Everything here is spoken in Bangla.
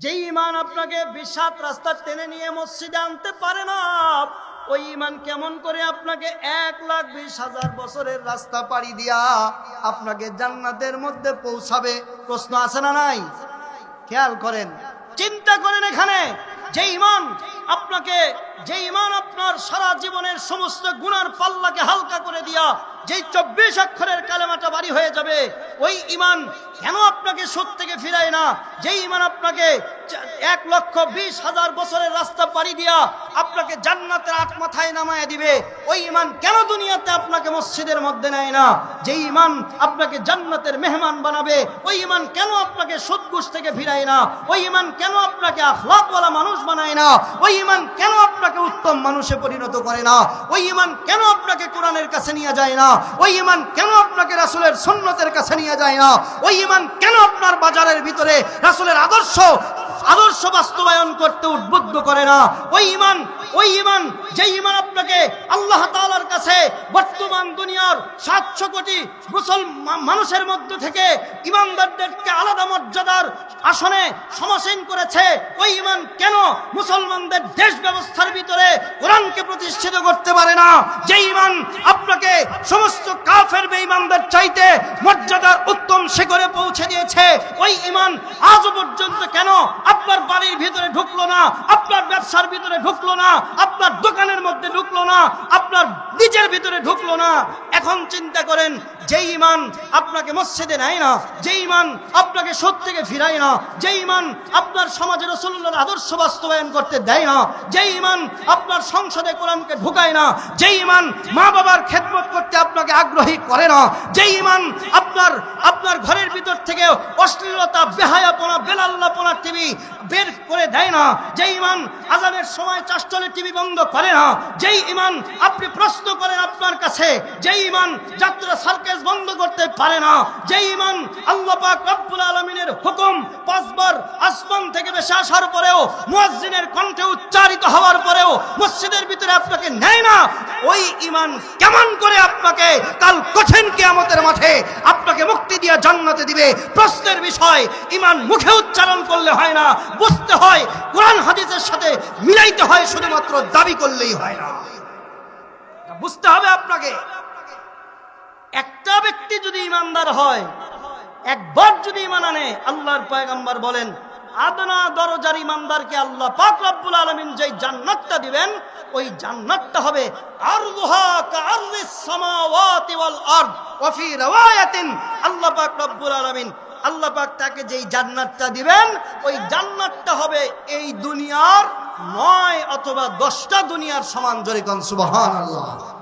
যে ঈমান আপনাকে 20 রাস্তা টেনে নিয়ে মসজিদে আনতে পারে না, ওই ঈমান কেমন করে আপনাকে 1,20,000 বছরের রাস্তা পাড়ি দিয়া আপনাকে জান্নাতের মধ্যে পৌঁছাবে? প্রশ্ন আছে না নাই? খেয়াল করেন, চিন্তা করেন। এখানে যে ঈমান আপনার সারা জীবনের সমস্ত গুনার পাল্লাকে হালকা করে দিয়া যেই 24 অক্ষরের কালেমাটা বাড়ি হয়ে যাবে, ওই ঈমান কেন আপনাকে সুদ থেকে ফিরায় না? যেই ঈমান আপনাকে 1,20,000 বছরের রাস্তা পাড়ি দিয়া আপনাকে জান্নাতের 8 মাথায় নামায় দিবে, ওই ঈমান কেন দুনিয়াতে আপনাকে মসজিদের মধ্যে নেয় না? যেই ঈমান আপনাকে জান্নাতের মেহমান বানাবে, ওই ঈমান কেন আপনাকে সুদ ঘুষ থেকে ফিরায় না? ওই ঈমান কেন আপনাকে আখলাকওয়ালা মানুষ বানায় না? ওই ঈমান কেন আপনাকে উত্তম মানুষে পরিণত করে না? ওই ঈমান কেন আপনাকে কোরআনের কাছে নিয়ে যায় না? ওই ঈমান কেন আপনাকে রাসূলের সুন্নতের কাছে নিয়ে যায় না? ওই ঈমান কেন আপনার বাজারের ভিতরে রাসূলের আদর্শ বাস্তবায়ন করতে উদ্বুদ্ধ করে না? ওই ঈমান যে ঈমান আপনাকে আল্লাহ তাআলার কাছে বর্তমান দুনিয়ার 700 কোটি মুসলমান মানুষের মধ্য থেকে ঈমানদারদেরকে আলাদা মর্যাদার আসনে সমাসীন করেছে, ওই ঈমান কেন মুসলমানদের দেশ ব্যবস্থার ভিতরে কোরআনকে প্রতিষ্ঠিত করতে পারে না? যে ঈমান আপনাকে সমস্ত কাফের বেঈমানদের চাইতে মর্যাদার উত্তম শিখরে পৌঁছে দিয়েছে, ওই ঈমান আজও পর্যন্ত কেন আপনার বাড়ির ভিতরে ঢুকলো না, আপনার ব্যবসার ভিতরে ঢুকলো না, আপনার দোকানের মধ্যে ঢুকলো না, আপনার নিজের ভিতরে ঢুকলো না? এখন চিন্তা করেন, যে ঈমান আপনাকে মসজিদে নেয় না, যে ঈমান আপনাকে সুদ থেকে ফিরায় না, যে ঈমান আপনার সমাজে রাসূলুল্লাহর আদর্শ বাস্তবায়ন করতে দেয় না, যে ঈমান আপনার সংসদে কোরআনকে ঢুকায় না, যে ঈমান মা বাবার খেদমত করতে আপনাকে আগ্রহী করে না, যে ঈমান আপনার ঘরের ভিতর থেকে অশ্লীলতা, বেহায়াপনা, বেলাল্লাপনা টিভি বের করে দেয় না, যে ঈমান আযানের সময় চাষতলে টিভি বন্ধ করে না, যেই ঈমান আপনি প্রশ্ন করেন আপনার কাছে, যেই ঈমান যাত্রা সার্কাস বন্ধ করতে পারে না, যেই ঈমান আল্লাহ পাক রব্বুল আলামিনের হুকুম 5 বার আসমান থেকে ভেসে আসার পরেও, মুয়াজ্জিনের কণ্ঠে উচ্চারিত হওয়ার পরেও মসজিদের ভিতরে আপনাকে নেয় না, ওই ঈমান কেমন করে আপনাকে কাল কঠিন কিয়ামতের মাঠে আপনাকে মুক্তি দিয়ে জান্নাতে দিবে? প্রশ্নের বিষয়। ঈমান মুখে উচ্চারণ করলে হয় না, বুঝতে হয়, কোরআন হাদিসের সাথে মিলাইতে হয়, শুধুমাত্র দাবি করলেই হয় না, বুঝতে হবে আপনাকে। একটা ব্যক্তি যদি ঈমানদার হয়, একবার যদি ঈমান আনে, আল্লাহর পয়গম্বর বলেন, আদনা দরজার ঈমানদারকে আল্লাহ পাক রব্বুল আলামিন যেই জান্নাতটা দিবেন, ওই জান্নাতটা হবে আরদুহা কাআরদিস সামাওয়াতি ওয়াল আরদ ওয়া ফি riwayatin আল্লাহ পাক রব্বুল আলামিন, আল্লাহ পাক তাকে যেই জান্নাতটা দিবেন, ওই জান্নাতটা হবে এই দুনিয়ার 9 অথবা 10টা দুনিয়ার সমান। জোরে কোন সুবহানাল্লাহ।